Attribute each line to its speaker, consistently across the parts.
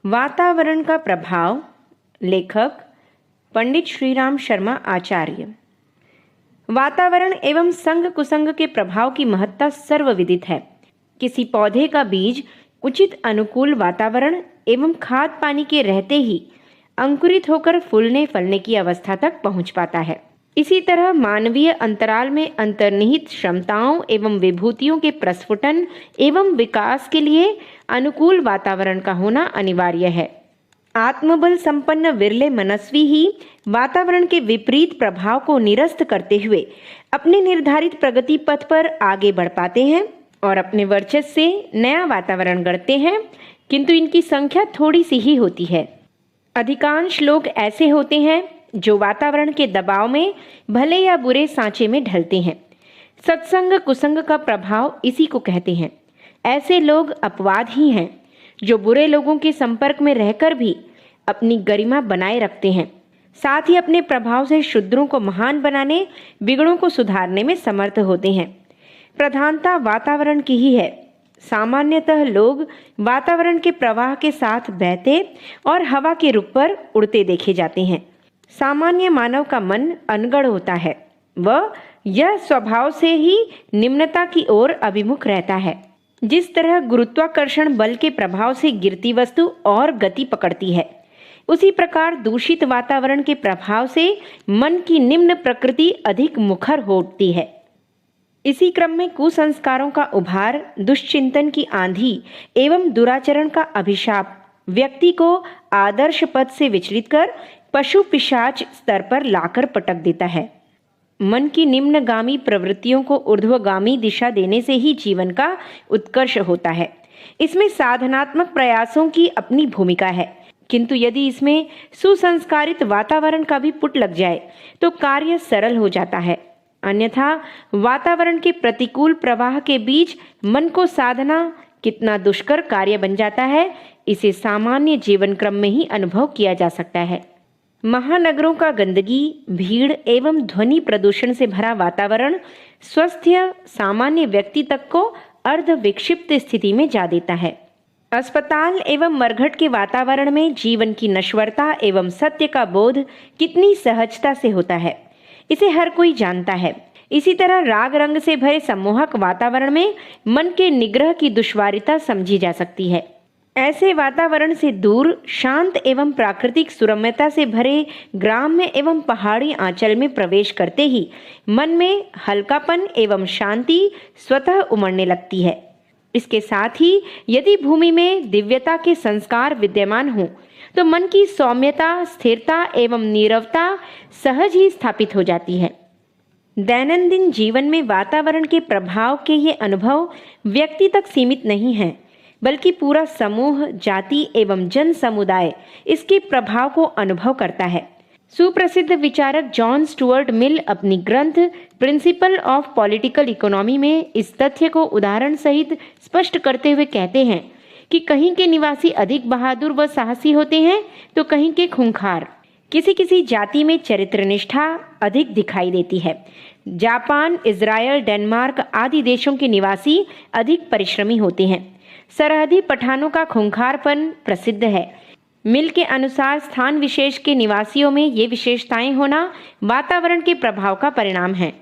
Speaker 1: वातावरण का प्रभाव। लेखक पंडित श्रीराम शर्मा आचार्य। वातावरण एवं संग कुसंग के प्रभाव की महत्ता सर्वविदित है। किसी पौधे का बीज उचित अनुकूल वातावरण एवं खाद पानी के रहते ही अंकुरित होकर फूलने फलने की अवस्था तक पहुंच पाता है। इसी तरह मानवीय अंतराल में अंतर्निहित क्षमताओं एवं विभूतियों के प्रस्फुटन एवं विकास के लिए अनुकूल वातावरण का होना अनिवार्य है। आत्मबल संपन्न विरले मनस्वी ही वातावरण के विपरीत प्रभाव को निरस्त करते हुए अपने निर्धारित प्रगति पथ पर आगे बढ़ पाते हैं और अपने वर्चस्व से नया वातावरण गढ़ते हैं, किंतु इनकी संख्या थोड़ी सी ही होती है। अधिकांश लोग ऐसे होते हैं जो वातावरण के दबाव में भले या बुरे सांचे में ढलते हैं। सत्संग कुसंग का प्रभाव इसी को कहते हैं। ऐसे लोग अपवाद ही हैं जो बुरे लोगों के संपर्क में रहकर भी अपनी गरिमा बनाए रखते हैं, साथ ही अपने प्रभाव से शूद्रों को महान बनाने, बिगड़ों को सुधारने में समर्थ होते हैं। प्रधानता वातावरण की ही है। सामान्यतः लोग वातावरण के प्रवाह के साथ बहते और हवा के रुख पर उड़ते देखे जाते हैं। सामान्य मानव का मन अनगढ़ होता है। वह यह स्वभाव से ही निम्नता की ओर अभिमुख रहता है। जिस तरह गुरुत्वाकर्षण बल के प्रभाव से गिरती वस्तु और गति पकड़ती है, उसी प्रकार दूषित वातावरण के प्रभाव से मन की निम्न प्रकृति अधिक मुखर हो उठती है। इसी क्रम में कुसंस्कारों का उभार, दुश्चिंतन की आंधी एवं दुराचरण का अभिशाप व्यक्ति को आदर्श पद से विचलित कर पशु पिशाच स्तर पर लाकर पटक देता है। मन की निम्नगामी प्रवृत्तियों को ऊर्ध्वगामी दिशा देने से ही जीवन का उत्कर्ष होता है। इसमें साधनात्मक प्रयासों की अपनी भूमिका है, किंतु यदि इसमें सुसंस्कारित वातावरण का भी पुट लग जाए तो कार्य सरल हो जाता है। अन्यथा वातावरण के प्रतिकूल प्रवाह के बीच मन को साधना कितना दुष्कर कार्य बन जाता है, इसे सामान्य जीवन क्रम में ही अनुभव किया जा सकता है। महानगरों का गंदगी, भीड़ एवं ध्वनि प्रदूषण से भरा वातावरण स्वस्थ सामान्य व्यक्ति तक को अर्ध विक्षिप्त स्थिति में जा देता है। अस्पताल एवं मरघट के वातावरण में जीवन की नश्वरता एवं सत्य का बोध कितनी सहजता से होता है, इसे हर कोई जानता है। इसी तरह राग रंग से भरे सम्मोहक वातावरण में मन के निग्रह की दुश्वारिता समझी जा सकती है। ऐसे वातावरण से दूर शांत एवं प्राकृतिक सुरम्यता से भरे ग्राम्य एवं पहाड़ी आंचल में प्रवेश करते ही मन में हल्कापन एवं शांति स्वतः उमड़ने लगती है। इसके साथ ही यदि भूमि में दिव्यता के संस्कार विद्यमान हों तो मन की सौम्यता, स्थिरता एवं नीरवता सहज ही स्थापित हो जाती है। दैनंदिन जीवन में वातावरण के प्रभाव के ये अनुभव व्यक्ति तक सीमित नहीं हैं, बल्कि पूरा समूह, जाति एवं जन समुदाय इसके प्रभाव को अनुभव करता है। सुप्रसिद्ध विचारक जॉन स्टुअर्ट मिल अपनी ग्रंथ प्रिंसिपल ऑफ पॉलिटिकल इकोनॉमी में इस तथ्य को उदाहरण सहित स्पष्ट करते हुए कहते हैं कि कहीं के निवासी अधिक बहादुर व साहसी होते हैं तो कहीं के खूंखार। किसी किसी जाति में चरित्र निष्ठा अधिक दिखाई देती है। जापान, इजरायल, डेनमार्क आदि देशों के निवासी अधिक परिश्रमी होते हैं। सरहदी पठानों का खूंखारपन प्रसिद्ध है। मिल के अनुसार स्थान विशेष के निवासियों में ये विशेषताएं होना वातावरण के प्रभाव का परिणाम है।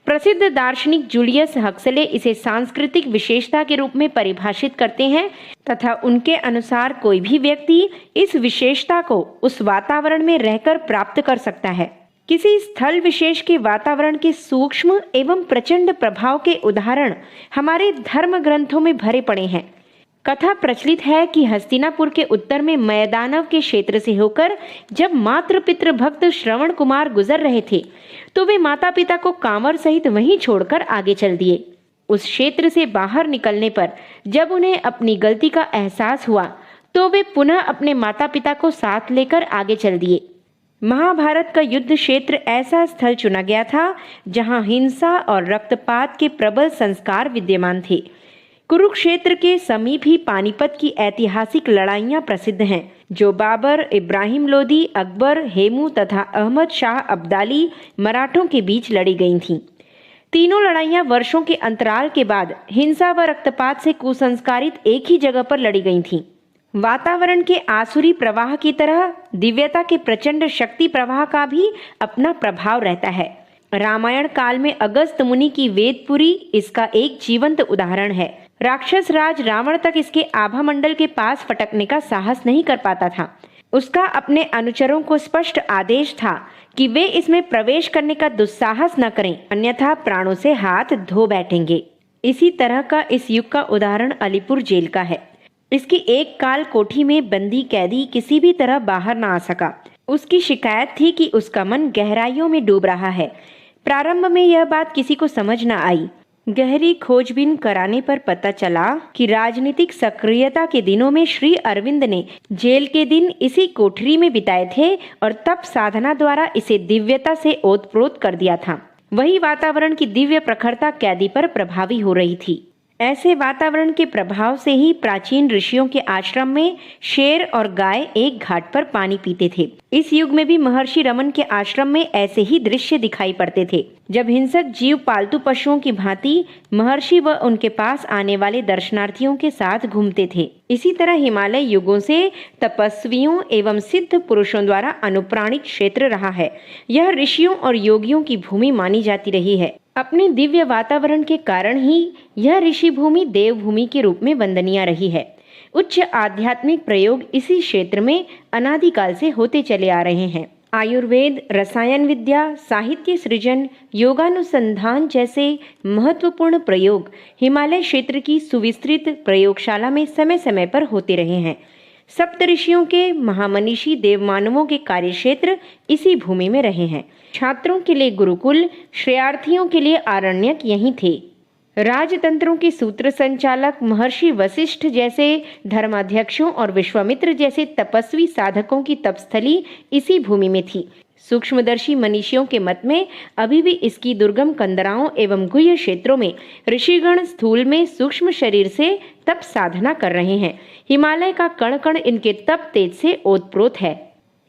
Speaker 1: प्रसिद्ध दार्शनिक जूलियस हक्सले इसे सांस्कृतिक विशेषता के रूप में परिभाषित करते हैं तथा उनके अनुसार कोई भी व्यक्ति इस विशेषता को उस वातावरण में रहकर प्राप्त कर सकता है। किसी स्थल विशेष के वातावरण के सूक्ष्म एवं प्रचंड प्रभाव के उदाहरण हमारे धर्म ग्रंथों में भरे पड़े हैं। कथा प्रचलित है कि हस्तिनापुर के उत्तर में मयदानव के क्षेत्र से होकर जब मातृ पितृ भक्त श्रवण कुमार गुजर रहे थे तो वे माता पिता को कांवर सहित वहीं छोड़कर आगे चल दिए। उस क्षेत्र से बाहर निकलने पर जब उन्हें अपनी गलती का एहसास हुआ तो वे पुनः अपने माता पिता को साथ लेकर आगे चल दिए। महाभारत का युद्ध क्षेत्र ऐसा स्थल चुना गया था जहां हिंसा और रक्तपात के प्रबल संस्कार विद्यमान थे। कुरुक्षेत्र के समीप ही पानीपत की ऐतिहासिक लड़ाइयां प्रसिद्ध हैं, जो बाबर, इब्राहिम लोदी, अकबर, हेमू तथा अहमद शाह अब्दाली मराठों के बीच लड़ी गई थीं। तीनों लड़ाइयां वर्षों के अंतराल के बाद हिंसा व रक्तपात से कुसंस्कारित एक ही जगह पर लड़ी गई थीं। वातावरण के आसुरी प्रवाह की तरह दिव्यता के प्रचंड शक्ति प्रवाह का भी अपना प्रभाव रहता है। रामायण काल में अगस्त मुनि की वेदपुरी इसका एक जीवंत उदाहरण है। राक्षस राज रावण तक इसके आभा मंडल के पास फटकने का साहस नहीं कर पाता था। उसका अपने अनुचरों को स्पष्ट आदेश था कि वे इसमें प्रवेश करने का दुस्साहस न करें, अन्यथा प्राणों से हाथ धो बैठेंगे। इसी तरह का इस युग का उदाहरण अलीपुर जेल का है। इसकी एक काल कोठी में बंदी कैदी किसी भी तरह बाहर न आ सका। उसकी शिकायत थी कि उसका मन गहराइयों में डूब रहा है। प्रारंभ में यह बात किसी को समझ न आई। गहरी खोजबीन कराने पर पता चला कि राजनीतिक सक्रियता के दिनों में श्री अरविंद ने जेल के दिन इसी कोठरी में बिताए थे और तप साधना द्वारा इसे दिव्यता से ओतप्रोत कर दिया था। वही वातावरण की दिव्य प्रखरता कैदी पर प्रभावी हो रही थी। ऐसे वातावरण के प्रभाव से ही प्राचीन ऋषियों के आश्रम में शेर और गाय एक घाट पर पानी पीते थे। इस युग में भी महर्षि रमन के आश्रम में ऐसे ही दृश्य दिखाई पड़ते थे, जब हिंसक जीव पालतू पशुओं की भांति महर्षि व उनके पास आने वाले दर्शनार्थियों के साथ घूमते थे। इसी तरह हिमालय युगों से तपस्वियों एवं सिद्ध पुरुषों द्वारा अनुप्राणित क्षेत्र रहा है। यह ऋषियों और योगियों की भूमि मानी जाती रही है। अपने दिव्य वातावरण के कारण ही यह ऋषि भूमि देवभूमि के रूप में वंदनीय रही है। उच्च आध्यात्मिक प्रयोग इसी क्षेत्र में अनादिकाल से होते चले आ रहे हैं। आयुर्वेद, रसायन विद्या, साहित्य सृजन, योगानुसंधान जैसे महत्वपूर्ण प्रयोग हिमालय क्षेत्र की सुविस्तृत प्रयोगशाला में समय समय पर होते रहे हैं। सप्तऋषियों के महामनीषी देवमानवों के कार्यक्षेत्र इसी भूमि में रहे हैं। छात्रों के लिए गुरुकुल, श्रेयार्थियों के लिए आरण्यक यहीं थे। राजतंत्रों के सूत्र संचालक महर्षि वशिष्ठ जैसे धर्माध्यक्षों और विश्वामित्र जैसे तपस्वी साधकों की तपस्थली इसी भूमि में थी। सूक्ष्मदर्शी मनीषियों के मत में अभी भी इसकी दुर्गम कंदराओं एवं गुह्य क्षेत्रों में ऋषिगण स्थूल में सूक्ष्म शरीर से तप साधना कर रहे हैं। हिमालय का कण कण इनके तप तेज से ओतप्रोत है।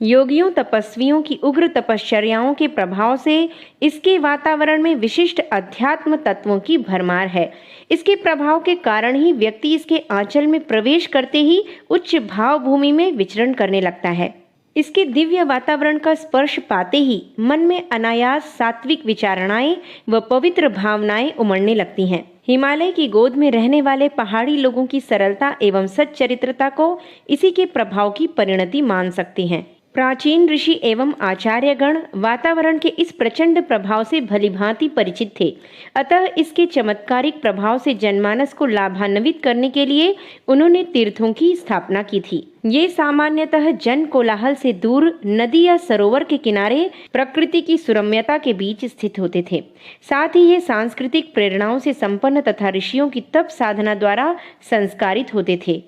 Speaker 1: योगियों तपस्वियों की उग्र तपश्चर्याओं के प्रभाव से इसके वातावरण में विशिष्ट अध्यात्म तत्वों की भरमार है। इसके प्रभाव के कारण ही व्यक्ति इसके आंचल में प्रवेश करते ही उच्च भाव भूमि में विचरण करने लगता है। इसके दिव्य वातावरण का स्पर्श पाते ही मन में अनायास सात्विक विचारणाएं व पवित्र भावनाएं उमड़ने लगती हैं। हिमालय की गोद में रहने वाले पहाड़ी लोगों की सरलता एवं सच्चरित्रता को इसी के प्रभाव की परिणति मान सकते हैं। प्राचीन ऋषि एवं आचार्यगण वातावरण के इस प्रचंड प्रभाव से भलीभांति परिचित थे। अतः इसके चमत्कारिक प्रभाव से जनमानस को लाभान्वित करने के लिए उन्होंने तीर्थों की स्थापना की थी। ये सामान्यतः जन कोलाहल से दूर नदी या सरोवर के किनारे प्रकृति की सुरम्यता के बीच स्थित होते थे। साथ ही ये सांस्कृतिक प्रेरणाओं से संपन्न तथा ऋषियों की तप साधना द्वारा संस्कारित होते थे।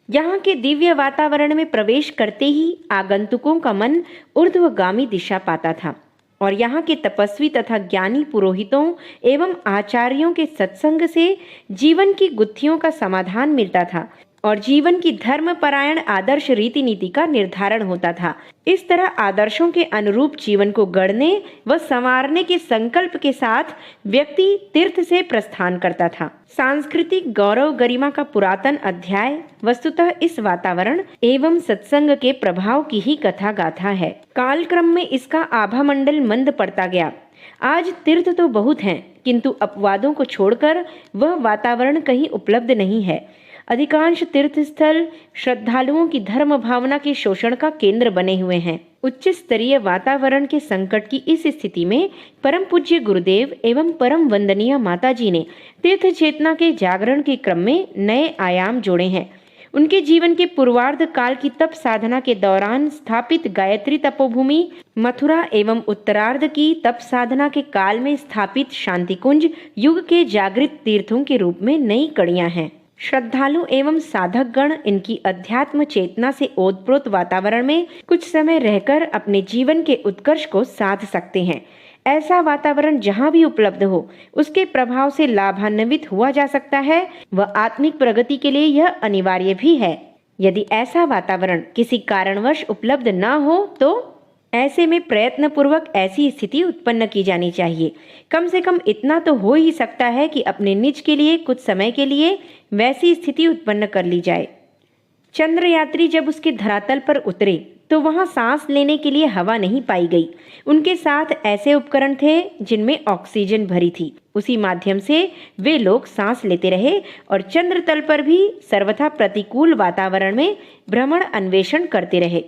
Speaker 1: यहाँ के दिव्य वातावरण में प्रवेश करते ही आगंतुकों का मन ऊर्ध्वगामी दिशा पाता था और यहाँ के तपस्वी तथा ज्ञानी पुरोहितों एवं आचार्यों के सत्संग से जीवन की गुत्थियों का समाधान मिलता था और जीवन की धर्मपरायण आदर्श रीति नीति का निर्धारण होता था। इस तरह आदर्शों के अनुरूप जीवन को गढ़ने व संवारने के संकल्प के साथ व्यक्ति तीर्थ से प्रस्थान करता था। सांस्कृतिक गौरव गरिमा का पुरातन अध्याय वस्तुतः इस वातावरण एवं सत्संग के प्रभाव की ही कथा गाथा है। कालक्रम में इसका आभा मंडल मंद पड़ता गया। आज तीर्थ तो बहुत हैं, किंतु अपवादों को छोड़कर वह वातावरण कहीं उपलब्ध नहीं है। अधिकांश तीर्थ स्थल श्रद्धालुओं की धर्म भावना के शोषण का केंद्र बने हुए हैं। उच्च स्तरीय वातावरण के संकट की इस स्थिति में परम पूज्य गुरुदेव एवं परम वंदनीय माताजी ने तीर्थ चेतना के जागरण के क्रम में नए आयाम जोड़े हैं। उनके जीवन के पूर्वार्ध काल की तप साधना के दौरान स्थापित गायत्री तपोभूमि, मथुरा एवं उत्तरार्ध की तप साधना के काल में स्थापित शांतिकुंज युग के जागृत तीर्थों के रूप में नई कड़ियां हैं। श्रद्धालु एवं साधक गण इनकी अध्यात्म चेतना से ओतप्रोत वातावरण में कुछ समय रहकर अपने जीवन के उत्कर्ष को साध सकते हैं। ऐसा वातावरण जहाँ भी उपलब्ध हो उसके प्रभाव से लाभान्वित हुआ जा सकता है व आत्मिक प्रगति के लिए यह अनिवार्य भी है। यदि ऐसा वातावरण किसी कारणवश उपलब्ध न हो तो ऐसे में प्रयत्न पूर्वक ऐसी स्थिति उत्पन्न की जानी चाहिए। कम से कम इतना तो हो ही सकता है कि अपने निज के लिए कुछ समय के लिए वैसी स्थिति उत्पन्न कर ली जाए। चंद्र यात्री जब उसके धरातल पर उतरे तो वहां सांस लेने के लिए हवा नहीं पाई गई। उनके साथ ऐसे उपकरण थे जिनमें ऑक्सीजन भरी थी। उसी माध्यम से वे लोग सांस लेते रहे और चंद्र तल पर भी सर्वथा प्रतिकूल वातावरण में भ्रमण अन्वेषण करते रहे।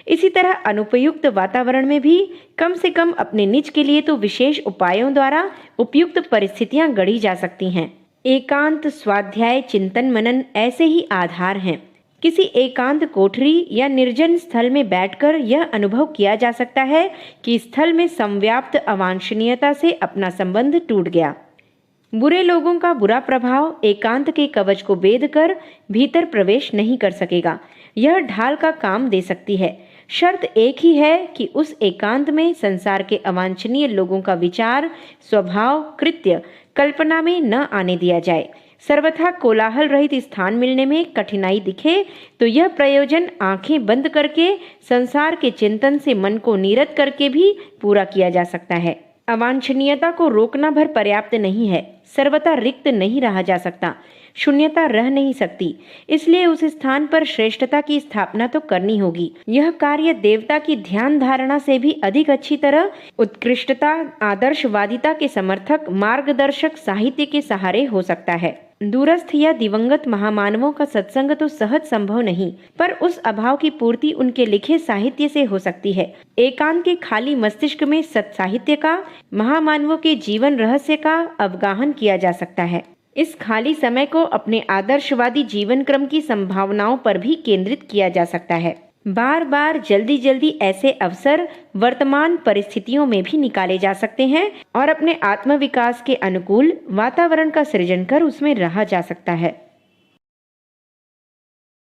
Speaker 1: इसी तरह अनुपयुक्त वातावरण में भी कम से कम अपने निज के लिए तो विशेष उपायों द्वारा उपयुक्त परिस्थितियां गढ़ी जा सकती हैं। एकांत, स्वाध्याय, चिंतन, मनन ऐसे ही आधार हैं। किसी एकांत कोठरी या निर्जन स्थल में बैठकर यह अनुभव किया जा सकता है कि स्थल में संव्याप्त अवांछनीयता से अपना संबंध टूट गया। बुरे लोगों का बुरा प्रभाव एकांत के कवच को भेद कर भीतर प्रवेश नहीं कर सकेगा। यह ढाल का काम दे सकती है। शर्त एक ही है कि उस एकांत में संसार के अवांछनीय लोगों का विचार, स्वभाव, कृत्य कल्पना में न आने दिया जाए। सर्वथा कोलाहल रहित स्थान मिलने में कठिनाई दिखे तो यह प्रयोजन आंखें बंद करके संसार के चिंतन से मन को नीरत करके भी पूरा किया जा सकता है। अवांछनीयता को रोकना भर पर्याप्त नहीं है। सर्वथा रिक्त नहीं रहा जा सकता, शून्यता रह नहीं सकती। इसलिए उस स्थान पर श्रेष्ठता की स्थापना तो करनी होगी। यह कार्य देवता की ध्यान धारणा से भी अधिक अच्छी तरह उत्कृष्टता, आदर्शवादिता के समर्थक, मार्गदर्शक साहित्य के सहारे हो सकता है। दूरस्थ या दिवंगत महामानवों का सत्संग तो सहज संभव नहीं, पर उस अभाव की पूर्ति उनके लिखे साहित्य से हो सकती है। एकांत के खाली मस्तिष्क में सत्साहित्य का, महामानवों के जीवन रहस्य का अवगाहन किया जा सकता है। इस खाली समय को अपने आदर्शवादी जीवन क्रम की संभावनाओं पर भी केंद्रित किया जा सकता है। बार बार जल्दी जल्दी ऐसे अवसर वर्तमान परिस्थितियों में भी निकाले जा सकते हैं और अपने आत्मविकास के अनुकूल वातावरण का सृजन कर उसमें रहा जा सकता है।